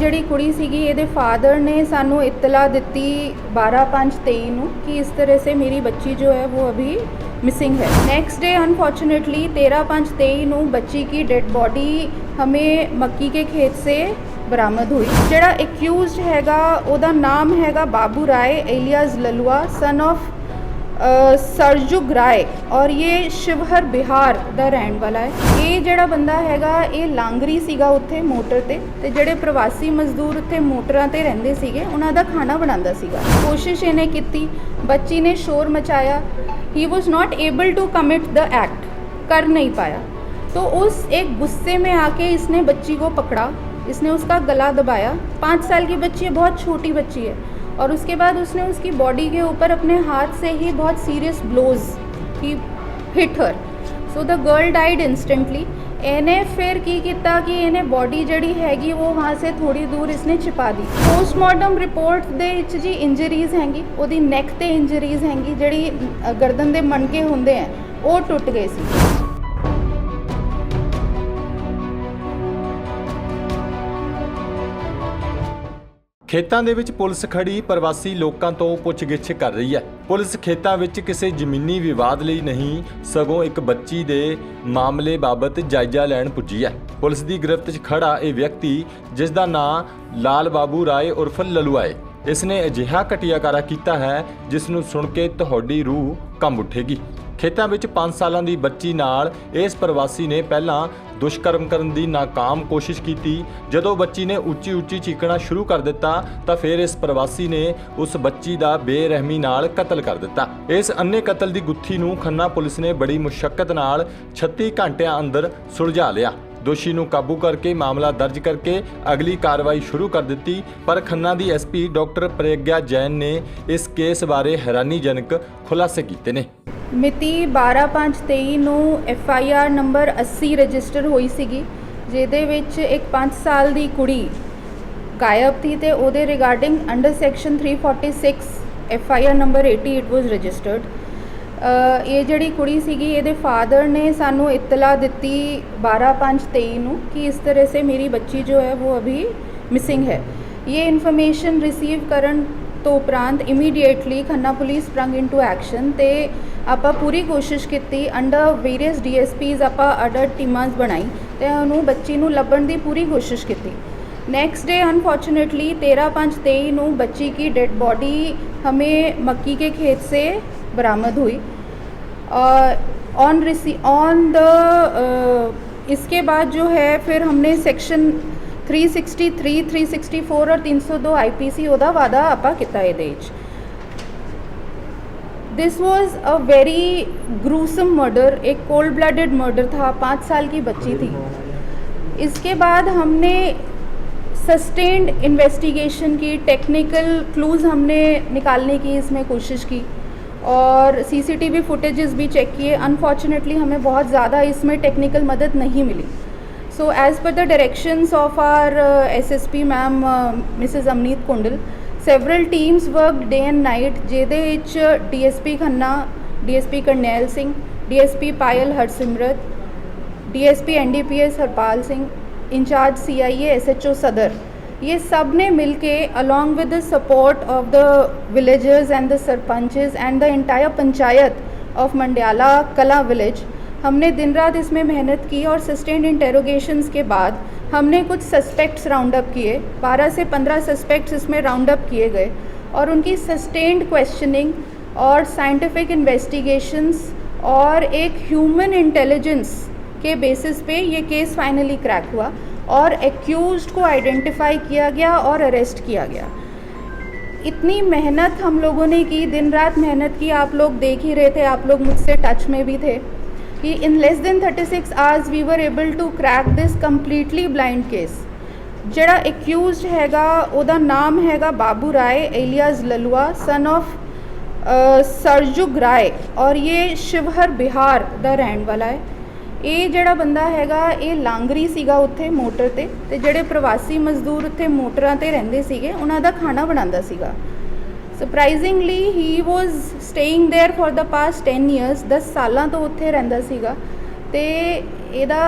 ਜਿਹੜੀ ਕੁੜੀ ਸੀਗੀ ਇਹਦੇ फादर ने सानू इतला दी 12/5/23 ਨੂੰ कि इस तरह से मेरी बच्ची जो है वो अभी मिसिंग है। नेक्स्ट डे अनफॉर्चुनेटली 13/5/23 ਨੂੰ बच्ची की डेड बॉडी हमें मक्की के खेत से बरामद हुई। ਜਿਹੜਾ एक्यूज्ड हैगा ਉਹਦਾ नाम हैगा बाबू राय alias Lalua son of Sarjug राय और ये शिवहर बिहार ਦਾ ਰਹਿਣ ਵਾਲਾ ਹੈ। ਇਹ ਜਿਹੜਾ ਬੰਦਾ ਹੈਗਾ ਇਹ ਲਾਂਗਰੀ ਸੀਗਾ ਉੱਥੇ ਮੋਟਰ ਤੇ ਜਿਹੜੇ ਪ੍ਰਵਾਸੀ ਮਜ਼ਦੂਰ ਉੱਥੇ ਮੋਟਰਾਂ ਤੇ ਰਹਿੰਦੇ ਸੀਗੇ ਉਹਨਾਂ ਦਾ ਖਾਣਾ ਬਣਾਉਂਦਾ ਸੀਗਾ। ਕੋਸ਼ਿਸ਼ ਇਹਨੇ ਕੀਤੀ, ਬੱਚੀ ਨੇ शोर मचाया, he was not able to commit the act, कर नहीं पाया। तो उस एक गुस्से में आके इसने बच्ची को पकड़ा, इसने उसका गला दबाया। 5 साल की बच्ची है, बहुत छोटी बच्ची है, और उसके बाद उसने उसकी बॉडी के ऊपर अपने हाथ से ही बहुत serious blows he hit her. So the girl died instantly. इन्हें फिर की किया कि इन्हें बॉडी जड़ी हैगी वो वहाँ से थोड़ी दूर इसने छिपा दी। पोस्टमार्टम रिपोर्ट दे जी इंजरीज़ हैंगी, ओदी नैक ते इंजरीज़ हैंगी, जड़ी गर्दन दे मणके होंदे हैं वो टुट गए सी। ਖੇਤਾਂ ਦੇ ਵਿੱਚ ਪੁਲਿਸ ਖੜੀ ਪ੍ਰਵਾਸੀ ਲੋਕਾਂ ਤੋਂ ਪੁੱਛਗਿੱਛ ਕਰ ਰਹੀ ਹੈ। ਪੁਲਿਸ ਖੇਤਾਂ ਵਿੱਚ ਕਿਸੇ ਜ਼ਮੀਨੀ ਵਿਵਾਦ ਲਈ ਨਹੀਂ ਸਗੋਂ ਇੱਕ ਬੱਚੀ ਦੇ ਮਾਮਲੇ ਬਾਬਤ ਜਾਇਜ਼ਾ ਲੈਣ ਪੁੱਜੀ ਹੈ। ਪੁਲਿਸ ਦੀ ਗ੍ਰਿਫਤ 'ਚ ਖੜਾ ਇਹ ਵਿਅਕਤੀ ਜਿਸ ਦਾ ਨਾਂ ਲਾਲ ਬਾਬੂ ਰਾਏ ਉਰਫ ਲਲੂਆ ਹੈ, ਇਸ ਨੇ ਅਜਿਹਾ ਘਟੀਆਕਾਰਾ ਕੀਤਾ ਹੈ ਜਿਸ ਨੂੰ ਸੁਣ ਕੇ ਤੁਹਾਡੀ ਰੂਹ ਕੰਬ ਉੱਠੇਗੀ। ਖੇਤਾਂ ਵਿੱਚ 5 ਸਾਲਾਂ ਦੀ ਬੱਚੀ ਨਾਲ ਇਸ ਪ੍ਰਵਾਸੀ ਨੇ ਪਹਿਲਾਂ ਦੁਸ਼ਕਰਮ ਕਰਨ ਦੀ ਨਾਕਾਮ ਕੋਸ਼ਿਸ਼ ਕੀਤੀ। ਜਦੋਂ ਬੱਚੀ ਨੇ ਉੱਚੀ ਉੱਚੀ ਚੀਕਣਾ ਸ਼ੁਰੂ ਕਰ ਦਿੱਤਾ ਤਾਂ ਫਿਰ ਇਸ ਪ੍ਰਵਾਸੀ ਨੇ ਉਸ ਬੱਚੀ ਦਾ ਬੇਰਹਿਮੀ ਨਾਲ ਕਤਲ ਕਰ ਦਿੱਤਾ। ਇਸ ਅੰਨੇ ਕਤਲ ਦੀ ਗੁੱਥੀ ਨੂੰ ਖੰਨਾ ਪੁਲਿਸ ਨੇ ਬੜੀ ਮੁਸ਼ੱਕਤ ਨਾਲ 36 ਘੰਟਿਆਂ ਅੰਦਰ ਸੁਲਝਾ ਲਿਆ। ਦੋਸ਼ੀ ਨੂੰ ਕਾਬੂ ਕਰਕੇ ਮਾਮਲਾ ਦਰਜ ਕਰਕੇ ਅਗਲੀ ਕਾਰਵਾਈ ਸ਼ੁਰੂ ਕਰ ਦਿੱਤੀ। ਪਰ ਖੰਨਾ ਦੀ ਐਸਪੀ ਡਾਕਟਰ ਪ੍ਰਗਿਆ ਜੈਨ ਨੇ ਇਸ ਕੇਸ ਬਾਰੇ ਹੈਰਾਨੀਜਨਕ ਖੁਲਾਸੇ ਕੀਤੇ ਨੇ। ਮਿਤੀ 12/5/23 ਨੂੰ FIR ਨੰਬਰ 80 ਰਜਿਸਟਰ ਹੋਈ ਸੀਗੀ, ਜਿਹਦੇ ਵਿੱਚ ਇੱਕ 5 ਸਾਲ ਦੀ ਕੁੜੀ ਗਾਇਬ ਥੀ ਤੇ ਉਹਦੇ regarding under section 346 FIR number 80 it was registered. ਇਹ ਜਿਹੜੀ ਕੁੜੀ ਸੀਗੀ ਇਹਦੇ फादर ने सानू इतला दी 12/5/23 ਨੂੰ कि इस तरह से मेरी बच्ची जो है वो अभी मिसिंग है। ये इन्फॉर्मेशन रिसीव करन तो उपरांत immediately Khanna police sprung into action ते ਆਪਾਂ पूरी कोशिश की अंडर वेरियस DSPs ਆਪਾਂ ਅਡਰ ਟੀਮਾਂ ਬਣਾਈ ਤੇ ਉਹਨੂੰ ਬੱਚੀ ਨੂੰ ਲੱਭਣ ਦੀ पूरी कोशिश की। नेक्स्ट डे अनफॉर्चुनेटली 13/5/23 ਨੂੰ बच्ची की डेड बॉडी हमें मक्की के खेत से बरामद हुई। इसके बाद जो है फिर हमने सेक्शन 363, 364 और 302 IPC ਉਹਦਾ ਵਾਦਾ ਆਪਾਂ ਕੀਤਾ ਇਹਦੇ ਵਿੱਚ। This was a very gruesome murder, एक कोल्ड ब्लडेड मर्डर था। 5 साल की बच्ची थी। इसके बाद हमने सस्टेन्ड इन्वेस्टिगेशन की, टेक्निकल क्लूज़ हमने निकालने की इसमें कोशिश की और CCTV फुटेजेस भी चेक किए। अनफॉर्चुनेटली हमें बहुत ज़्यादा इसमें टेक्निकल मदद नहीं मिली। So as per the directions of our SSP ma'am Mrs Amneet Kundal, several teams worked day and night, ਜਿਹਦੇ ਵਿੱਚ DSP Khanna, DSP Karnail Singh, DSP Payal Harsimrat, DSP NDPS Harpal Singh, incharge CIA SHO सदर, ये सब ने मिलके along with the support of the villagers and the sarpanches and the entire panchayat of मंडियाला कला village, हमने दिन रात इसमें मेहनत की और सस्टेन्ड इंटेरोगेशंस के बाद हमने कुछ सस्पेक्ट्स राउंड अप किए। 12 से 15 सस्पेक्ट्स इसमें राउंड अप किए गए और उनकी सस्टेन्ड क्वेश्चनिंग और साइंटिफिक इन्वेस्टिगेशंस और एक ह्यूमन इंटेलिजेंस के बेसिस पे ये केस फाइनली क्रैक हुआ और एक्यूज्ड को आइडेंटिफाई किया गया और अरेस्ट किया गया। इतनी मेहनत हम लोगों ने की, दिन रात मेहनत की, आप लोग देख ही रहे थे, आप लोग मुझसे टच में भी थे कि in less than 36 hours we were able to crack this completely blind case। ਜਿਹੜਾ एक्यूज्ड हैगा ਉਹਦਾ ਨਾਮ हैगा बाबू राय alias Lalua son of Sarjug राय और ये शिवहर बिहार ਦਾ ਰਹਿਣ ਵਾਲਾ ਹੈ। ਇਹ ਜਿਹੜਾ ਬੰਦਾ ਹੈਗਾ ਇਹ ਲਾਂਗਰੀ ਸੀਗਾ ਉੱਥੇ ਮੋਟਰ ਤੇ ਜਿਹੜੇ ਪ੍ਰਵਾਸੀ ਮਜ਼ਦੂਰ ਉੱਥੇ ਮੋਟਰਾਂ ਤੇ ਰਹਿੰਦੇ ਸੀਗੇ ਉਹਨਾਂ ਦਾ ਖਾਣਾ ਬਣਾਉਂਦਾ ਸੀਗਾ। Surprisingly he was staying there for the past 10 years, 10 ਸਾਲਾਂ ਤੋਂ ਉੱਥੇ ਰਹਿੰਦਾ ਸੀਗਾ ਤੇ ਇਹਦਾ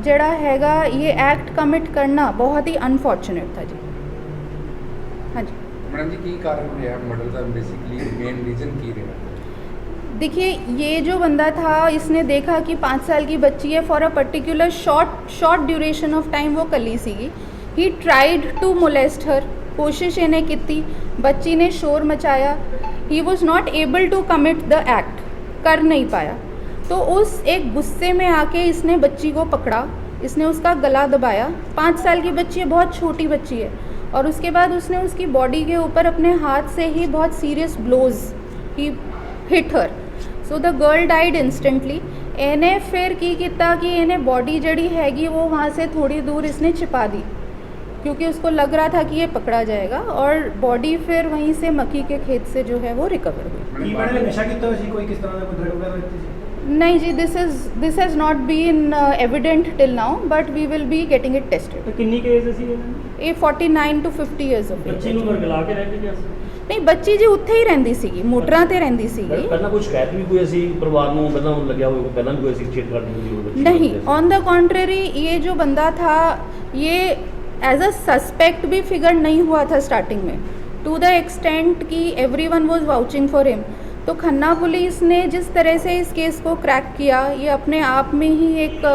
ਜਿਹੜਾ ਹੈਗਾ ਇਹ ਐਕਟ ਕਮਿਟ ਕਰਨਾ ਬਹੁਤ ਹੀ ਅਨਫੋਰਚੂਨੇਟ था जी। मैडम जी की कारण रहा मर्डर का बेसिकली मेन रीजन की रहा? देखिए, ये जो बंदा था इसने देखा कि 5 साल की बच्ची है, for a particular short duration of time वो कली सीगी। He tried to molest her, कोशिश इन्हें की, बच्ची ने शोर मचाया, he was not able to commit the act, कर नहीं पाया। तो उस एक गुस्से में आके इसने बच्ची को पकड़ा, इसने उसका गला दबाया। 5 साल की बच्ची है, बहुत छोटी बच्ची है, और उसके बाद उसने उसकी बॉडी के ऊपर अपने हाथ से ही बहुत serious blows he hit her. So the girl died instantly. इन्हें फिर की किया कि इन्हें बॉडी जड़ी हैगी वो वहाँ से थोड़ी दूर इसने छिपा दी, क्योंकि उसको लग रहा था कि ये पकड़ा जाएगा, और बॉडी फिर वहीं से मक्की के खेत से जो है वो रिकवर हुई। नशा किया कोई किस तरह का ड्रग वगैरह लेती थी? नहीं जी, this has not been evident till now, but we will be getting it tested. तो किन्नी के एज ਸੀ ਇਹ 49 to 50 years of age। ਬੱਚੀ ਨੂੰ ਵਰਗਲਾ ਕੇ ਰਹਿ ਗਈ ਸੀ? ਨਹੀਂ, ਬੱਚੀ ਜੀ ਉੱਥੇ ਹੀ ਰਹਿੰਦੀ ਸੀਗੀ, ਮੋਟਰਾਂ ਤੇ ਰਹਿੰਦੀ ਸੀਗੀ। ਪਹਿਲਾਂ ਕੋਈ ਸ਼ਿਕਾਇਤ ਵੀ ਕੋਈ ਅਸੀਂ ਪਰਿਵਾਰ ਨੂੰ ਪਹਿਲਾਂ ਲੱਗਿਆ ਹੋਵੇ, ਪਹਿਲਾਂ ਵੀ ਕੋਈ ਅਸੀਂ ਛੇੜਖਾਨੀ ਹੋਈ ਹੋਵੇ? नहीं, ऑन द कॉन्ट्रेरी ये जो बंदा था ये एज अ सस्पेक्ट भी फिगर नहीं हुआ था स्टार्टिंग में, टू द एक्सटेंट कि everyone was vouching for him. तो खन्ना पुलिस ने जिस तरह से इस केस को क्रैक किया, ये अपने आप में ही एक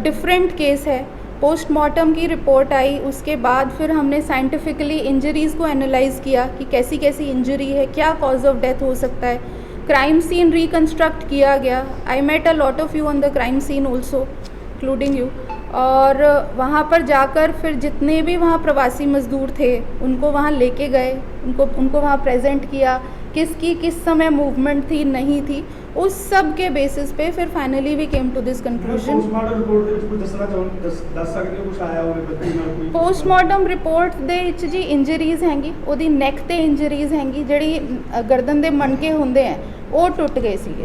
डिफरेंट केस है। पोस्टमार्टम की रिपोर्ट आई, उसके बाद फिर हमने साइंटिफिकली इंजरीज़ को एनालाइज किया कि कैसी कैसी इंजरी है, क्या कॉज ऑफ डेथ हो सकता है। क्राइम सीन रिकन्स्ट्रक्ट किया गया। I met a lot of you on the crime scene also, including you. और वहाँ पर जाकर फिर जितने भी वहाँ प्रवासी मज़दूर थे उनको वहाँ लेके गए, उनको वहाँ प्रेजेंट किया, किसकी किस समय मूवमेंट थी नहीं थी, उस सब के बेसिस पे फिर finally we came to this conclusion. Postmortem report ਦੇ ਵਿੱਚ ਕੁਝ ਦੱਸ ਸਕਦੇ ਹੋ ਕੁਝ ਆਇਆ ਹੋਵੇ ਬੱਚੀ ਨਾਲ ਕੋਈ? पोस्टमार्टम रिपोर्ट ਦੇ ਵਿੱਚ ਜੀ ਇੰਜਰੀਜ਼ ਹੈਗੀ, ਉਹਦੀ ਨੈਕ ਤੇ ਇੰਜਰੀਜ਼ ਹੈਗੀ, ਜਿਹੜੀ ਗਰਦਨ ਦੇ ਮਣਕੇ ਹੁੰਦੇ ਆ ਉਹ ਟੁੱਟ ਗਏ ਸੀਗੇ।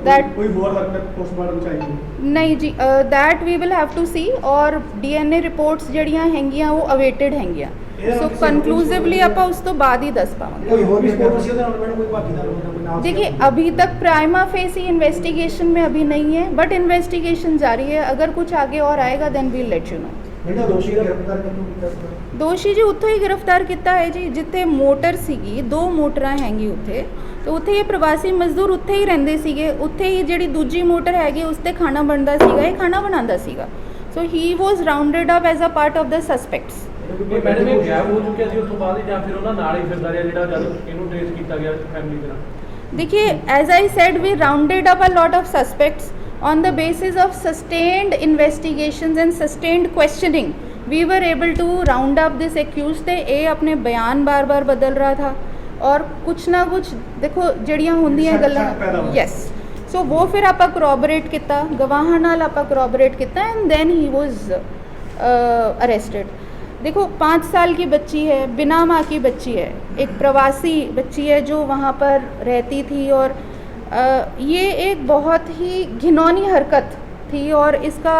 दैट ਕੋਈ ਹੋਰ ਹਰਕਤ ਪੋਸਟਮਾਰਟਮ ਚਾਹੀਦੀ? ਨਹੀਂ ਜੀ, that we will have to see, और DNA ਰਿਪੋਰਟਸ ਜਿਹੜੀਆਂ ਹੈਗੀਆਂ ਉਹ ਅਵੇਟਡ ਹੈਗੀਆਂ। ਸੋ ਕਨਕਲੂਸਿਵਲੀ ਆਪਾਂ ਉਸ ਤੋਂ ਬਾਅਦ ਹੀ ਦੱਸ ਪਾਵਾਂਗੇ। ਕੋਈ ਹੋਰ ਵੀ ਸਪੋਰਟ ਸੀ ਉਹਦੇ ਨਾਲ ਮੈਡਮ, ਕੋਈ ਭਾਗੀਦਾਰ ਹੋਣਾ ਕੋਈ ਨਾਮ? देखिए, अभी तक प्राइमा फेसी इन्वेस्टिगेशन में अभी नहीं है, बट इन्वेस्टिगेशन जारी है। अगर कुछ आगे और आएगा then we'll let you know. ਜਿਹੜਾ ਦੋਸ਼ੀ ਗ੍ਰਿਫਤਾਰ ਕਿਉਂ ਕੀਤਾ ਸੀ? ਦੋਸ਼ੀ ਜੀ ਉੱਥੋਂ ਹੀ ਗ੍ਰਿਫਤਾਰ ਕੀਤਾ ਹੈ ਜੀ, ਜਿੱਥੇ ਮੋਟਰ ਸੀਗੀ, 2 ਮੋਟਰਾਂ ਹੈਗੀ ਉੱਥੇ, ਤੇ ਉੱਥੇ ਇਹ ਪ੍ਰਵਾਸੀ ਮਜ਼ਦੂਰ ਉੱਥੇ ਹੀ ਰਹਿੰਦੇ ਸੀਗੇ। ਉੱਥੇ ਹੀ ਜਿਹੜੀ ਦੂਜੀ ਮੋਟਰ ਹੈਗੀ ਉਸ ਤੇ ਖਾਣਾ ਬਣਦਾ ਸੀਗਾ, ਇਹ ਖਾਣਾ ਬਣਾਉਂਦਾ ਸੀਗਾ। So he was rounded up as a part of the suspects. Madam ਇਹ ਗਾਇਬ ਹੋ ਚੁੱਕਿਆ ਸੀ ਉੱਥੋਂ ਬਾਅਦ, ਜਾਂ ਫਿਰ ਉਹਨਾਂ ਨਾਲ ਹੀ ਫਿਰਦਾ ਰਿਹਾ ਜਿਹੜਾ ਜਦ ਇਹਨੂੰ ਟ੍ਰੇਸ ਕੀਤਾ ਗਿਆ ਫੈਮਿਲੀ ਦੇ ਨਾਲ? देखिए, as I said, we rounded up a lot of suspects on the basis of sustained investigations and sustained questioning we were able to round up this accused। ਤੇ ਇਹ ਆਪਣੇ ਬਿਆਨ ਬਾਰ-ਬਾਰ ਬਦਲ ਰਹਾ था, और कुछ ना कुछ देखो ਜਿਹੜੀਆਂ ਹੁੰਦੀਆਂ ਗੱਲਾਂ, ਯੈਸ। ਸੋ ਉਹ ਫਿਰ ਆਪਾਂ ਕਰੋਬੋਰੇਟ ਕੀਤਾ, ਗਵਾਹਾਂ ਨਾਲ ਆਪਾਂ ਕਰੋਬੋਰੇਟ ਕੀਤਾ, and then he was arrested. देखो, 5 साल की बच्ची है, बिना माँ की बच्ची है, एक प्रवासी बच्ची है जो वहाँ पर रहती थी, और ये एक बहुत ही घिनौनी हरकत थी। और इसका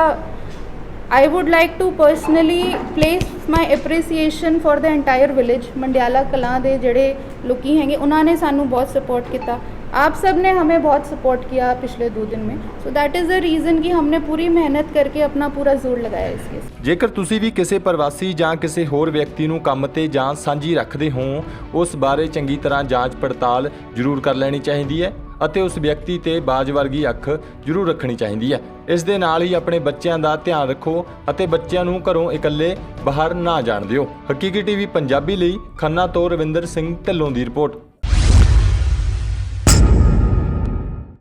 I would like to personally place my appreciation for the entire village. Mandiala Kalan दे जड़े लोकी हैंगे उन्होंने सानू बहुत सपोर्ट किया, आप सब ने हमें बहुत सपोर्ट किया पिछले 2 दिन में। So that is the reason कि हमने पूरी मेहनत करके अपना पूरा जोर लगाया इस केस। ਜੇਕਰ ਤੁਸੀਂ ਵੀ ਕਿਸੇ ਪ੍ਰਵਾਸੀ ਜਾਂ ਕਿਸੇ ਹੋਰ ਵਿਅਕਤੀ ਨੂੰ ਕੰਮ ਤੇ ਜਾਂ ਸਾਂਝੀ ਰੱਖਦੇ ਹੋ, ਉਸ ਬਾਰੇ ਚੰਗੀ ਤਰ੍ਹਾਂ ਜਾਂਚ ਪੜਤਾਲ ਜ਼ਰੂਰ ਕਰ ਲੈਣੀ ਚਾਹੀਦੀ ਹੈ, ਅਤੇ ਉਸ ਵਿਅਕਤੀ ਤੇ ਬਾਜ ਵਰਗੀ ਅੱਖ ਜ਼ਰੂਰ ਰੱਖਣੀ ਚਾਹੀਦੀ ਹੈ। ਇਸ ਦੇ ਨਾਲ ਹੀ ਆਪਣੇ ਬੱਚਿਆਂ ਦਾ ਧਿਆਨ ਰੱਖੋ ਅਤੇ ਬੱਚਿਆਂ ਨੂੰ ਘਰੋਂ ਇਕੱਲੇ ਬਾਹਰ ਨਾ ਜਾਣ ਦਿਓ। ਹਕੀਕੀ ਟੀਵੀ ਪੰਜਾਬੀ ਲਈ ਖੰਨਾ ਤੋਂ ਰਵਿੰਦਰ ਸਿੰਘ ਢਿੱਲੋਂ ਦੀ ਰਿਪੋਰਟ।